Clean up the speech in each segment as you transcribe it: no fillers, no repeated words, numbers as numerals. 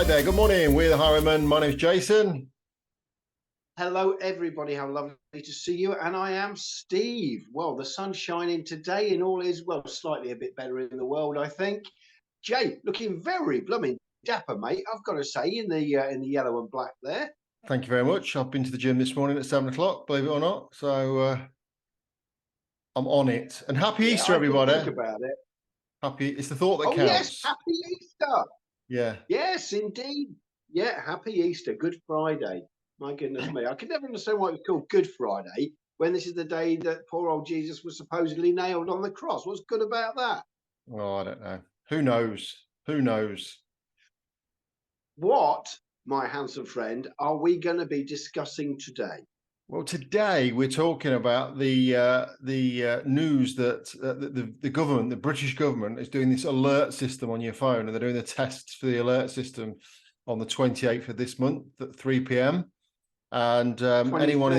there. Good morning. We're the Highwaymen. My name's Jason. Hello, everybody. How lovely to see you. And I am Steve. Well, the sun's shining today and all is, well, slightly a bit better in the world, I think. Jay, looking very blooming dapper, mate. I've got to say, in the yellow and black there. Thank you very much. I've been to the gym this morning at 7 o'clock, believe it or not. So I'm on it. And happy Easter, I did everybody. think about it. Happy. It's the thought that Oh, yes. counts. Happy Easter. Yeah. Yes, indeed. Yeah, happy Easter. Good Friday. My goodness me. I can never understand why it was called Good Friday when this is the day that poor old Jesus was supposedly nailed on the cross. What's good about that? Oh, I don't know. Who knows? Who knows? What, my handsome friend, are we going to be discussing today? Well, today we're talking about the news that the government, the British government, is doing this alert system on your phone, and they're doing the tests for the alert system on the 28th of this month at 3 p.m. And anyone,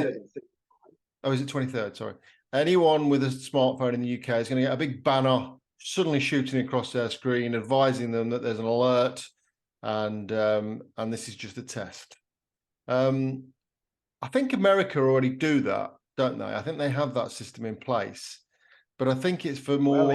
oh, is it 23rd? Sorry. Anyone with a smartphone in the UK is going to get a big banner suddenly shooting across their screen, advising them that there's an alert, and this is just a test. I think America already do that, don't they? I think they have that system in place, but I think it's for more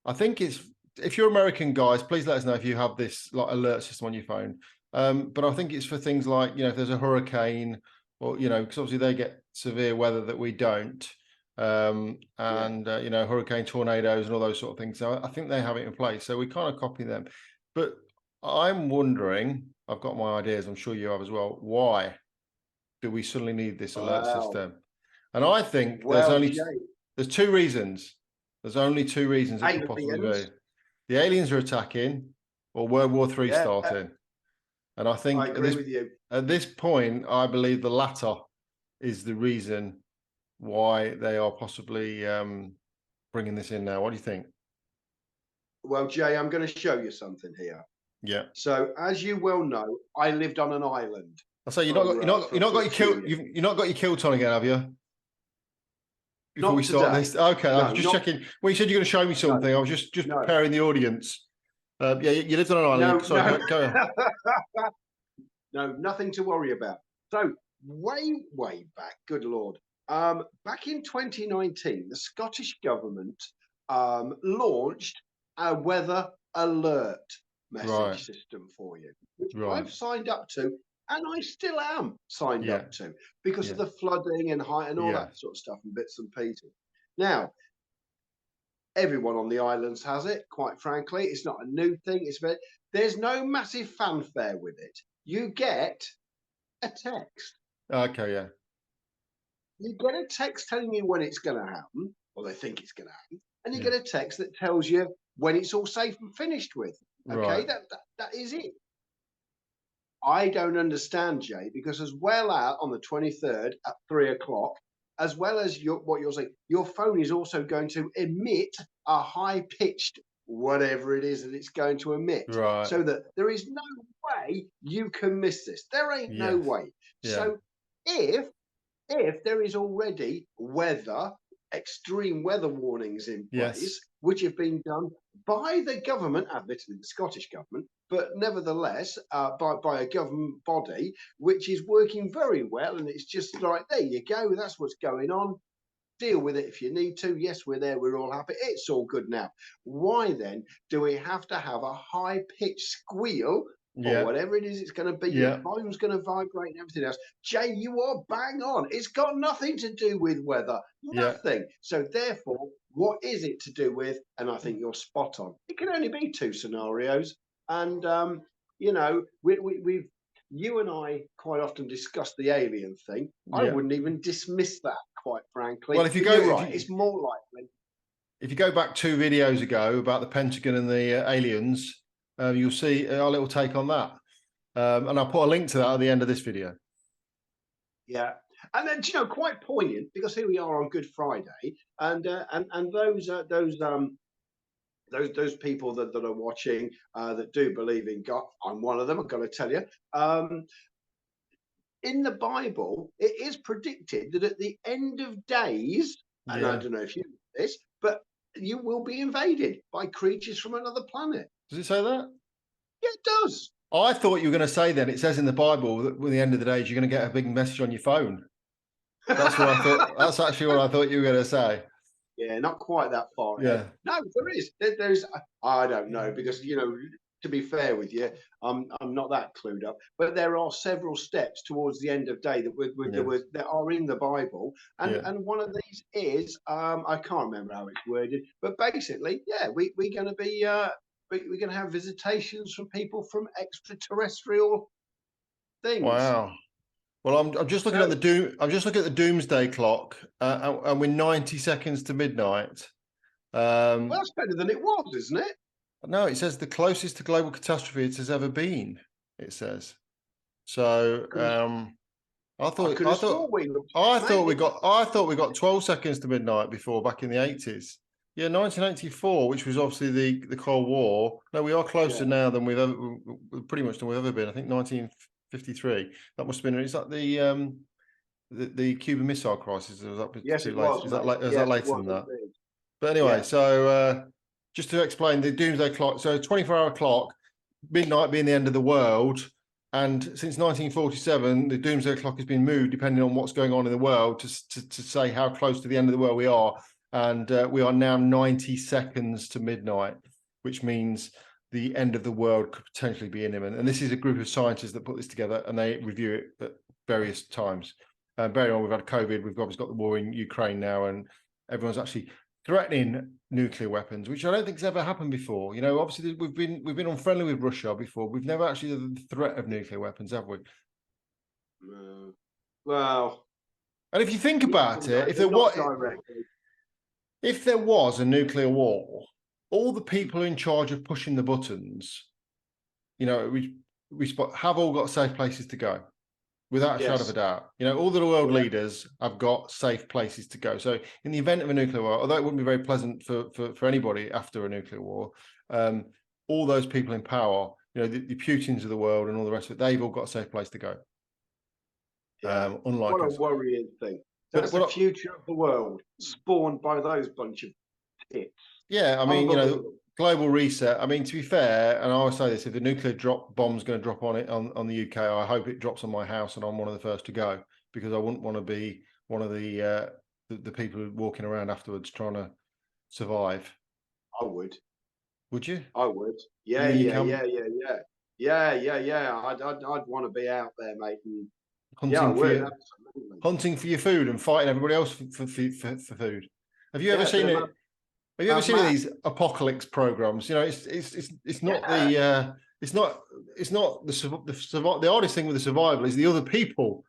I think it's, if you're American guys, please let us know if you have this like alert system on your phone. But I think it's for things like, if there's a hurricane or, because obviously they get severe weather that we don't. Hurricane, tornadoes and all those sort of things. So I think they have it in place. So we kind of copy them. But I'm wondering, I've got my ideas, I'm sure you have as well, why do we suddenly need this alert system? And I think there's two reasons. There's only two reasons it could possibly be. The aliens are attacking, or World War III starting. And I think I agree with you. At this point, I believe the latter is the reason why they are possibly bringing this in now. What do you think? Well, Jay, I'm going to show you something here. Yeah. So, as you well know, I lived on an island. I say you've not got your kilt on again, have you? Before we start this, okay. I was just checking. Well, you said you're going to show me something. I was just preparing the audience. Yeah, you lived on an island. Sorry, go on. No, nothing to worry about. So way back, good Lord. Back in 2019, the Scottish government launched a weather alert message system for you, which I've signed up to, and I still am signed up to because of the flooding and height and all that sort of stuff and bits and pieces. Now, everyone on the islands has it, quite frankly. It's not a new thing. There's no massive fanfare with it. You get a text. Okay, yeah. You get a text telling you when it's going to happen, or they think it's going to happen, and you get a text that tells you when it's all safe and finished with. Okay, that is it. I don't understand, Jay, because as well out on the 23rd at 3 o'clock, as well as what you're saying, your phone is also going to emit a high-pitched whatever it is that it's going to emit, so that there is no way you can miss this. There ain't no way. So if there is already extreme weather warnings in place, which have been done by the government, admittedly the Scottish government, but nevertheless by a government body, which is working very well, and it's just like, there you go, that's what's going on. Deal with it if you need to. Yes, we're there. We're all happy. It's all good now. Why then do we have to have a high-pitched squeal or whatever it is it's going to be? Your phone's going to vibrate and everything else. Jay, you are bang on. It's got nothing to do with weather. Nothing. So therefore, what is it to do with? And I think you're spot on. It can only be two scenarios. And, you and I quite often discuss the alien thing. I wouldn't even dismiss that, quite frankly. Well, it's more likely. If you go back 2 videos ago about the Pentagon and the aliens, you'll see our little take on that. And I'll put a link to that at the end of this video. Yeah. And then, quite poignant, because here we are on Good Friday, and those people that are watching that do believe in God, I'm one of them, I've got to tell you. In the Bible, it is predicted that at the end of days, and I don't know if you know this, but you will be invaded by creatures from another planet. Does it say that? Yeah, it does. I thought you were going to say then, it says in the Bible that at the end of the days, you're going to get a big message on your phone. That's what I thought. That's actually what I thought you were going to say. Yeah, not quite that far ahead. Yeah. No, there is. There's. I don't know because to be fair with you, I'm not that clued up. But there are several steps towards the end of day that are in the Bible, and one of these is I can't remember how it's worded, but basically, yeah, we're going to be we're going to have visitations from people from extraterrestrial things. Wow. Well, I'm just looking at So, the I'm just looking at the doomsday clock, and we're 90 seconds to midnight. well, that's better than it was, isn't it? No, it says the closest to global catastrophe it has ever been. It says. So I I thought could I have thought sworn we looked. I thought Maybe. we got 12 seconds to midnight before back in the 80s. Yeah, 1984, which was obviously the Cold War. No, we are closer Yeah. now than we've ever pretty much than we've ever been. I think 1953. That must have been. Is that the Cuban Missile Crisis? Or was that Yes, too it late? was, Is that mate. late? Is that Yes, it later was than that? indeed. But anyway, Yeah. so just to explain the doomsday clock. So 24-hour clock, midnight being the end of the world. And since 1947, the doomsday clock has been moved depending on what's going on in the world to say how close to the end of the world we are. And we are now 90 seconds to midnight, which means the end of the world could potentially be imminent. And this is a group of scientists that put this together and they review it at various times. Bearing on, we've had COVID, we've obviously got the war in Ukraine now, and everyone's actually threatening nuclear weapons, which I don't think has ever happened before. You know, obviously we've been unfriendly with Russia before. We've never actually had the threat of nuclear weapons, have we? Well, And if you think about it, not directly. if there was a nuclear war, all the people in charge of pushing the buttons, you know, we have all got safe places to go. Without a shadow of a Yes. doubt. You know, all the world Yeah. leaders have got safe places to go. So in the event of a nuclear war, although it wouldn't be very pleasant for anybody after a nuclear war, all those people in power, you know, the Putins of the world and all the rest of it, they've all got a safe place to go. Yeah. Unlike What a us. worrying thing. But That's the future of the world, spawned by those bunch of tits. yeah, I mean, you know, Unbelievable. global reset. I mean, to be fair, and I always say this: if the nuclear bomb's going to drop on it on the UK, I hope it drops on my house and I'm one of the first to go, because I wouldn't want to be one of the people walking around afterwards trying to survive. I would. Would you? I would. Yeah, You and your yeah, cam yeah, yeah, yeah. Yeah, yeah, yeah. I'd want to be out there, mate. And yeah, I hunting for would, your absolutely. hunting for your food and fighting everybody else for food. Have you ever Yeah, a bit seen of it? Mad, Have you ever Mad seen Max. these apocalypse programs? You know, it's not Yeah. the the hardest thing with the survival is the other people.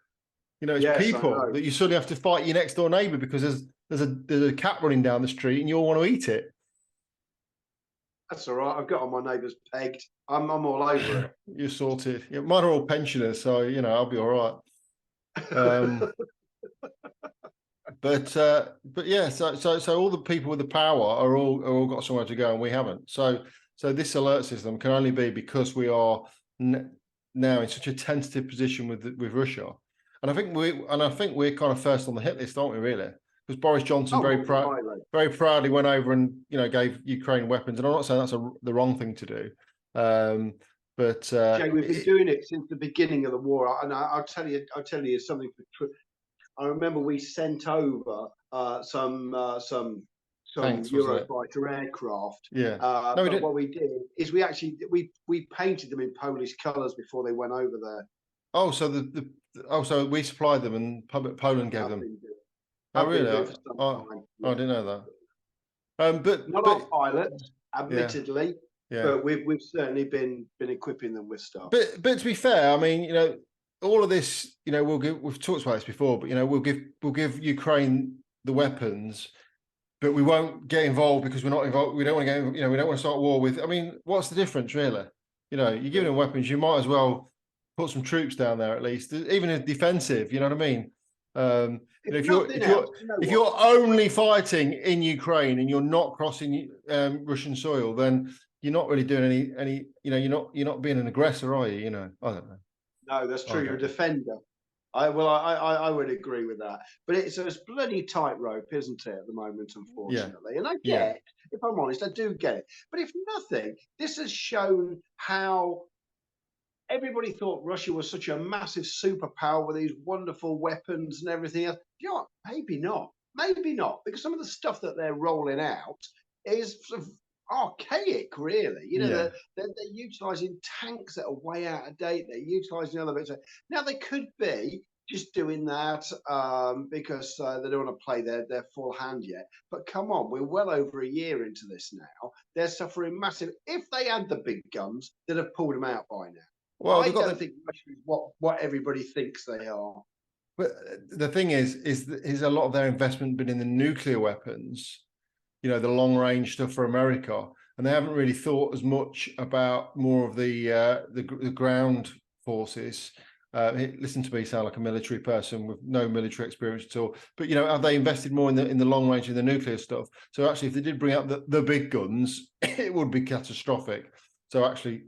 You know, it's Yes, I people know. that you suddenly have to fight your next door neighbour because there's a cat running down the street and you all want to eat it. That's all right. I've got all my neighbours pegged. I'm all over it. You're sorted. Yeah, mine are all pensioners, so you know I'll be all right. But yeah, so all the people with the power are all got somewhere to go, and we haven't. So this alert system can only be because we are now in such a tentative position with Russia, and I think we're kind of first on the hit list, aren't we? Really, because Boris Johnson Oh, highly. very proudly went over and gave Ukraine weapons, and I'm not saying that's the wrong thing to do, but Jay, we've been doing it since the beginning of the war, and I'll tell you something. I remember we sent over some thanks, wasn't it? Eurofighter aircraft. Yeah. No, we But didn't. what we did is we painted them in Polish colours before they went over there. Oh, so so we supplied them and Poland gave I've them. been doing, Oh, I've been really? doing for some time. I Yeah. didn't know that. Not But our pilots, yeah, admittedly, yeah. but we've certainly been equipping them with stuff. But to be fair, I mean, all of this, we've talked about this before, but we'll give Ukraine the weapons, but we won't get involved because we're not involved. We don't want to get, we don't want to start a war with. I mean, what's the difference, really? You're giving them weapons, you might as well put some troops down there at least, even if defensive. You know what I mean? If If nothing else, you know if what? you're only fighting in Ukraine and you're not crossing Russian soil, then you're not really doing any. You're not being an aggressor, are you? I don't know. No, that's I true. You're a don't know. defender. I would agree with that. But it's a bloody tightrope, isn't it, at the moment, Yeah, unfortunately? And I yeah, get, if I'm honest, I do get it. But if nothing, this has shown how everybody thought Russia was such a massive superpower with these wonderful weapons and everything else. You know what? Maybe not, because some of the stuff that they're rolling out is sort of archaic, really. You know, Yeah. they're utilizing tanks that are way out of date. They're utilizing other bits. Now, they could be just doing that because they don't want to play their full hand yet. But come on, we're well over a year into this now. They're suffering massive. If they had the big guns, they'd have pulled them out by now. Well, I they've got don't think Russia is what everybody thinks they are. but the thing is a lot of their investment been in the nuclear weapons, you know, the long range stuff for America, and they haven't really thought as much about more of the ground forces. Listen to me sound like a military person with no military experience at all. But you know, have they invested more in the long range in the nuclear stuff? So actually, if they did bring out the big guns, it would be catastrophic. So actually,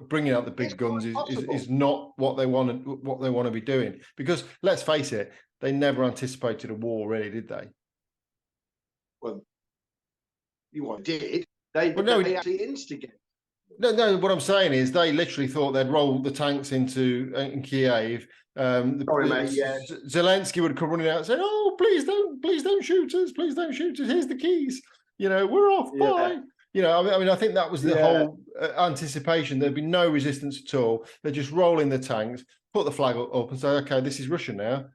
bringing out the big guns is not what they want to be doing. Because let's face it, they never anticipated a war, really, did they? Well, you did. They actually instigated. No. What I'm saying is, they literally thought they'd roll the tanks in Kiev. Sorry, mate. Yeah. Zelensky would come running out and say, "Oh, please don't shoot us! Please don't shoot us! Here's the keys. You know, we're off. Yeah. Bye." You know, I mean, I think that was the whole anticipation. There'd be no resistance at all. They're just rolling the tanks, put the flag up, and say, "Okay, this is Russia now."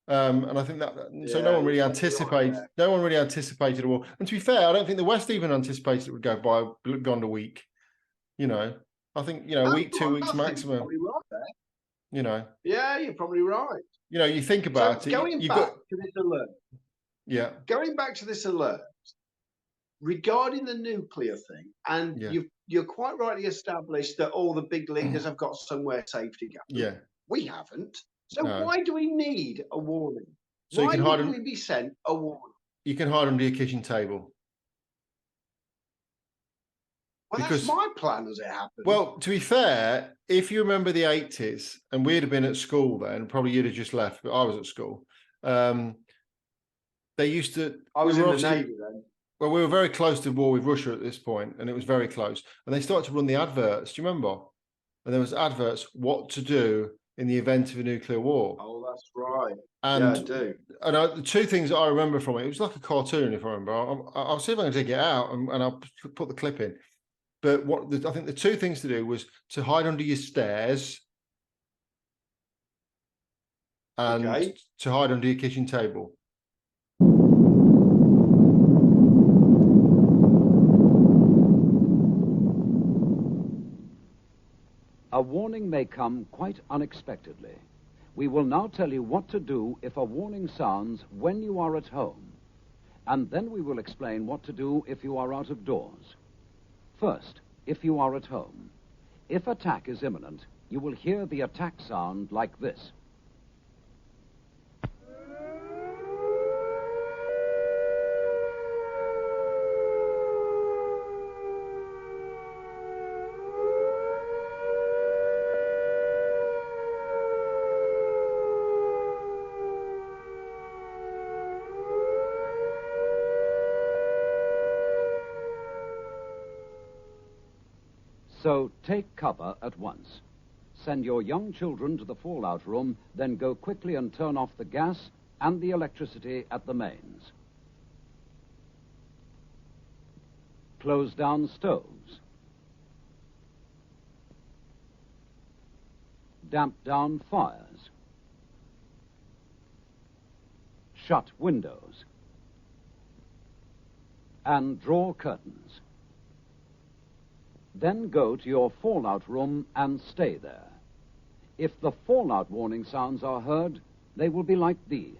And I think that so no one really anticipated. Right, no one really anticipated a war. And to be fair, I don't think the West even anticipated it would go beyond a week. You know, I think, you know, a week, 2 weeks maximum. You're probably right there. You know. Yeah, you're probably right. You know, you think about it. Going back to this alert. Yeah. Going back to this alert regarding the nuclear thing, and you're quite rightly established that all the big leaders have got somewhere safe to go. Yeah. We haven't. So why do we need a warning? So why would we be sent a warning? You can hide under your kitchen table. Well, that's my plan as it happened. Well, to be fair, if you remember the 80s, and we'd have been at school then, probably you'd have just left, but I was at school. They used to... I was in the Navy then. Well, we were very close to war with Russia at this point, and it was very close. And they started to run the adverts, do you remember? And there was adverts, what to do in the event of a nuclear war. Oh, that's right. And, yeah, I do. And the two things that I remember from it, it was like a cartoon, if I remember. I'll see if I can dig it out, and I'll put the clip in. But I think the two things to do was to hide under your stairs and to hide under your kitchen table. A warning may come quite unexpectedly. We will now tell you what to do if a warning sounds when you are at home. And then we will explain what to do if you are out of doors. First, if you are at home. If attack is imminent, you will hear the attack sound like this. So take cover at once. Send your young children to the fallout room, then go quickly and turn off the gas and the electricity at the mains. Close down stoves. Damp down fires. Shut windows. And draw curtains. Then go to your fallout room and stay there. If the fallout warning sounds are heard, they will be like these.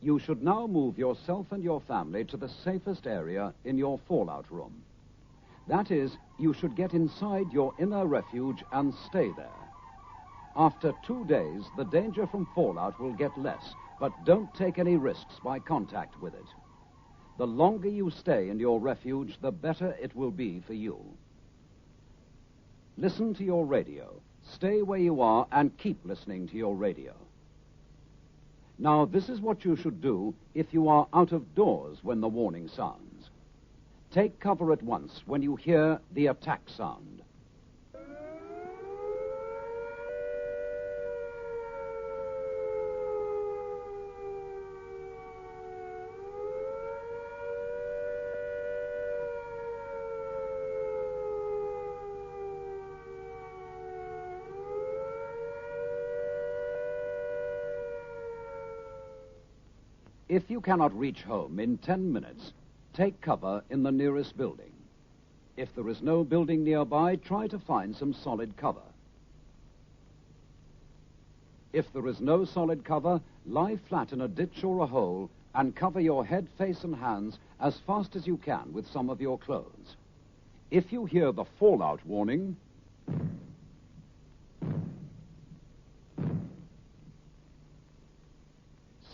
You should now move yourself and your family to the safest area in your fallout room. That is, you should get inside your inner refuge and stay there. After 2 days, the danger from fallout will get less, but don't take any risks by contact with it. The longer you stay in your refuge, the better it will be for you. Listen to your radio. Stay where you are and keep listening to your radio. Now, this is what you should do if you are out of doors when the warning sounds. Take cover at once when you hear the attack sound. If you cannot reach home in 10 minutes, take cover in the nearest building. If there is no building nearby, try to find some solid cover. If there is no solid cover, lie flat in a ditch or a hole and cover your head, face, and hands as fast as you can with some of your clothes. If you hear the fallout warning,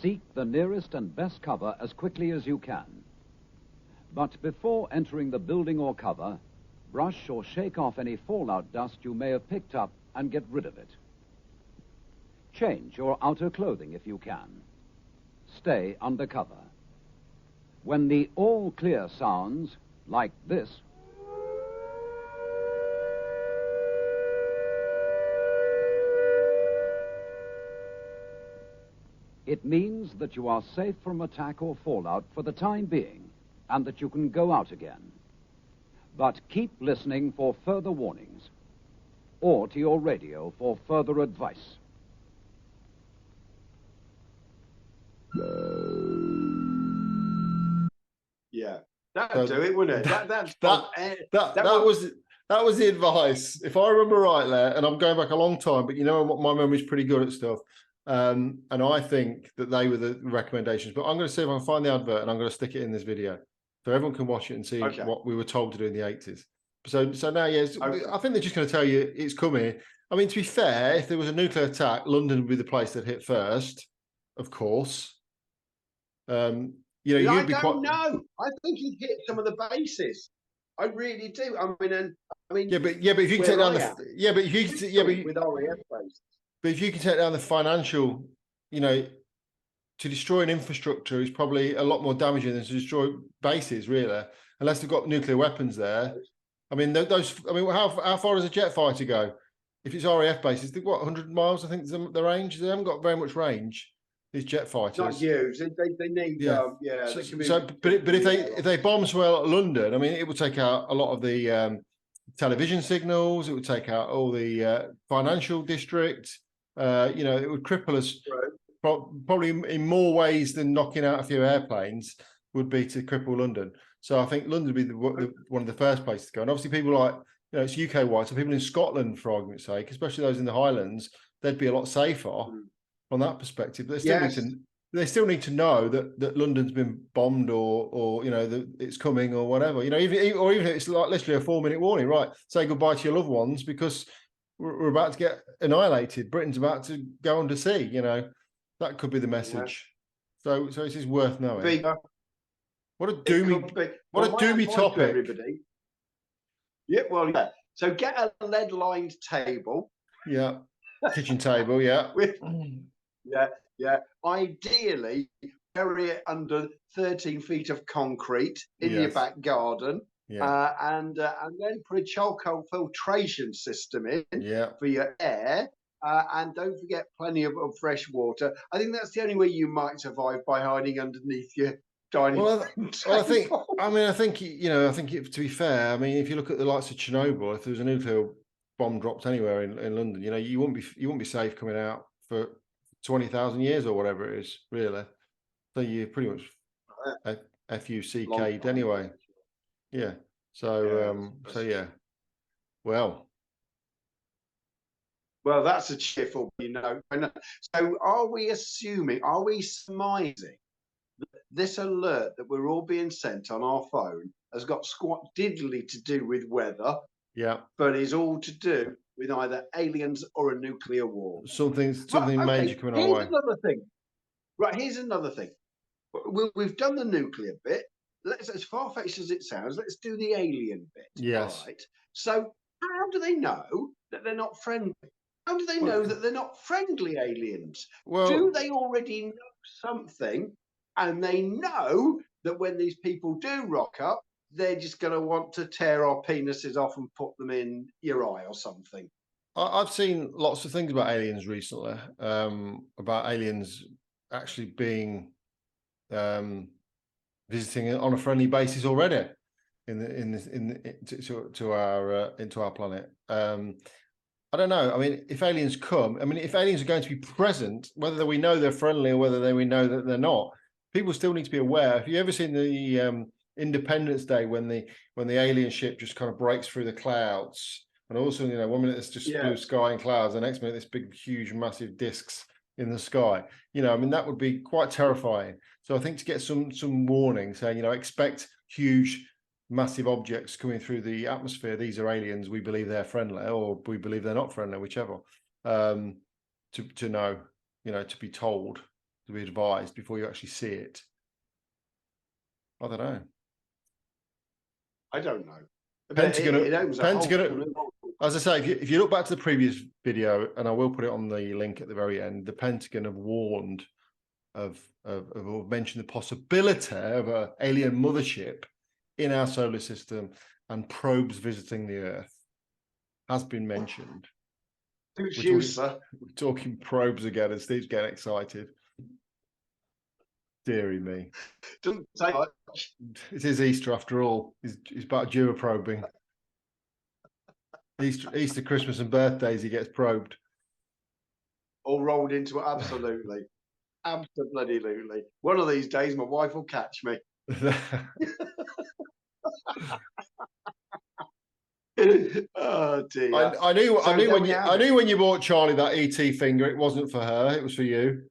seek the nearest and best cover as quickly as you can. But before entering the building or cover, brush or shake off any fallout dust you may have picked up and get rid of it. Change your outer clothing if you can. Stay under cover. When the all clear sounds, like this, it means that you are safe from attack or fallout for the time being, and that you can go out again. But keep listening for further warnings, or to your radio for further advice. Yeah, that'd do it, wouldn't it? That was the advice, if I remember right there, and I'm going back a long time, but you know what, my memory's pretty good at stuff. And I think that they were the recommendations, but I'm going to see if I can find the advert and I'm going to stick it in this video so everyone can watch it and see what we were told to do in the 80s. So now, yes, I think they're just going to tell you it's coming. I mean, to be fair, if there was a nuclear attack, London would be the place that hit first, of course. You know, I don't know. I think he'd hit some of the bases. I really do. I mean, yeah, but if you can take down the with RAF bases. But if you can take down the financial, you know, to destroy an infrastructure is probably a lot more damaging than to destroy bases, really, unless they've got nuclear weapons there. I mean, how far does a jet fighter go? If it's RAF bases, what, 100 miles, I think, is the range? They haven't got very much range, these jet fighters. Not huge. They need, but if they bomb swell London, I mean, it would take out a lot of the television signals. It would take out all the financial district. You know, it would cripple us probably in more ways than knocking out a few airplanes would be to cripple London. So I think London would be one of the first places to go. And obviously people like, you know, it's UK wide, so people in Scotland, for argument's sake, especially those in the Highlands, they'd be a lot safer from that perspective. But they still need to know that London's been bombed or you know, that it's coming or whatever. You know, even if it's like literally a 4-minute warning, right? Say goodbye to your loved ones because we're about to get annihilated. Britain's about to go under sea. You know, that could be the message. So it is worth knowing. What a doomy topic. Everybody. Yeah, well, yeah. So get a lead-lined table. Yeah, kitchen table. Yeah. Yeah. Ideally, bury it under 13 feet of concrete in your back garden. Yeah. And then put a charcoal filtration system in for your air. And don't forget plenty of fresh water. I think that's the only way you might survive, by hiding underneath your dining room. I think you know, to be fair, I mean, if you look at the likes of Chernobyl, if there was a nuclear bomb dropped anywhere in London, you know, you wouldn't be safe coming out for 20,000 years or whatever it is, really. So you're pretty much FUCK'd anyway. Yeah. So yeah. Well, that's a cheerful, you know. So are we surmising that this alert that we're all being sent on our phone has got squat diddly to do with weather? Yeah. But is all to do with either aliens or a nuclear war? Something major coming our way. Here's another thing. Right, here's another thing. We've done the nuclear bit. Let's, as far-fetched as it sounds, let's do the alien bit. Yes. All right. So how do they know that they're not friendly? How do they know that they're not friendly aliens? Well, do they already know something, and they know that when these people do rock up, they're just going to want to tear our penises off and put them in your eye or something? I've seen lots of things about aliens recently, about aliens actually being visiting on a friendly basis already into our planet. I don't know. I mean, if aliens come, I mean, if aliens are going to be present, whether we know they're friendly or whether we know that they're not, people still need to be aware. Have you ever seen the Independence Day when the alien ship just kind of breaks through the clouds? And also, you know, 1 minute it's just blue sky and clouds, the next minute this big, huge, massive discs in the sky. You know, I mean, that would be quite terrifying. So I think to get some warning saying, you know, expect huge, massive objects coming through the atmosphere. These are aliens. We believe they're friendly, or we believe they're not friendly, whichever. To know, you know, to be told, to be advised before you actually see it. I don't know. I don't know. Pentagon. As I say, if you look back to the previous video, and I will put it on the link at the very end, the Pentagon have warned of mentioned the possibility of an alien mothership in our solar system and probes visiting the Earth has been mentioned. We're talking probes again, and Steve's getting excited. Deary me. Doesn't say much. It is Easter after all. He's about due probing. Easter, Christmas, and birthdays, he gets probed. All rolled into it, absolutely. Absolutely. One of these days, my wife will catch me. Oh dear. I knew when you bought Charlie that ET finger, it wasn't for her, it was for you.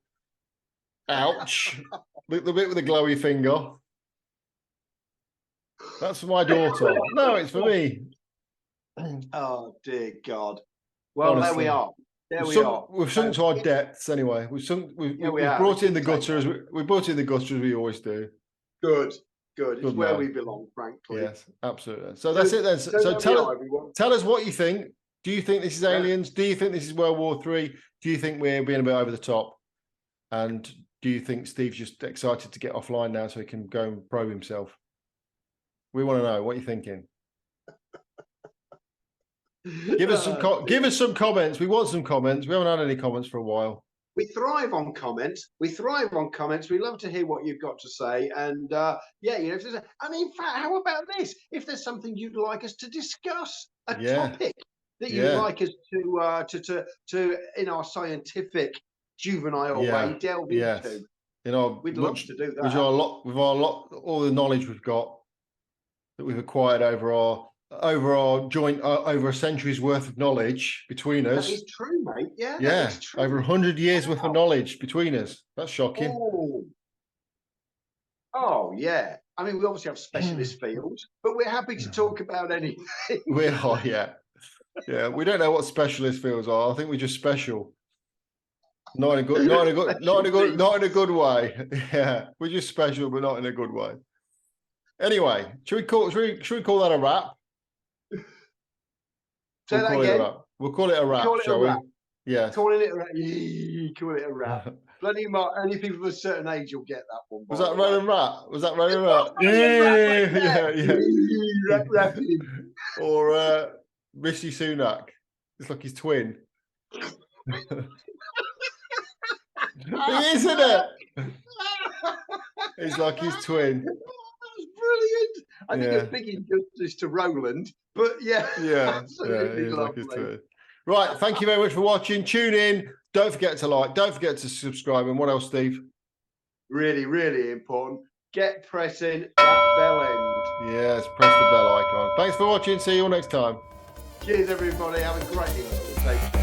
Ouch. The bit with the glowy finger. That's for my daughter. No, it's for me. Oh dear God. Well, honestly, there we are. We've sunk to our depths anyway. We've brought in the gutter as we always do. Good. It's where we belong, frankly. Yes, absolutely. So that's it then. So tell us what you think. Do you think this is aliens? Do you think this is World War III? Do you think we're being a bit over the top? And do you think Steve's just excited to get offline now so he can go and probe himself? We want to know what you're thinking. Give us some comments. We want some comments. We haven't had any comments for a while. We thrive on comments. We love to hear what you've got to say. And yeah, you know, and in fact, how about this? If there's something you'd like us to discuss, a topic that you'd like us to in our scientific juvenile way delve into. You know, we'd love to do that. With all the knowledge we've got that we've acquired over a century's worth of knowledge between us. That is true, mate. Yeah, that is true. Over 100 years worth of knowledge between us. That's shocking. Oh yeah. I mean, we obviously have specialist fields, but we're happy to talk about anything. We are, yeah. We don't know what specialist fields are. I think we're just special. Not in a good way. Yeah, we're just special, but not in a good way. Anyway, should we call that a wrap? We'll call it a wrap, shall we? Yeah. Calling it a wrap. Bloody mark. Only people of a certain age will get that one. Was that Rowan Rat? Yeah. Rapping. Or Rishi Sunak. It's like his twin. Isn't it? He's like his twin. That's brilliant. I think a big injustice to Roland, but absolutely lovely. Right, thank you very much for watching. Tune in. Don't forget to like. Don't forget to subscribe. And what else, Steve? Really, really important. Get pressing that bell end. Yes, press the bell icon. Thanks for watching. See you all next time. Cheers, everybody. Have a great Easter. Take care.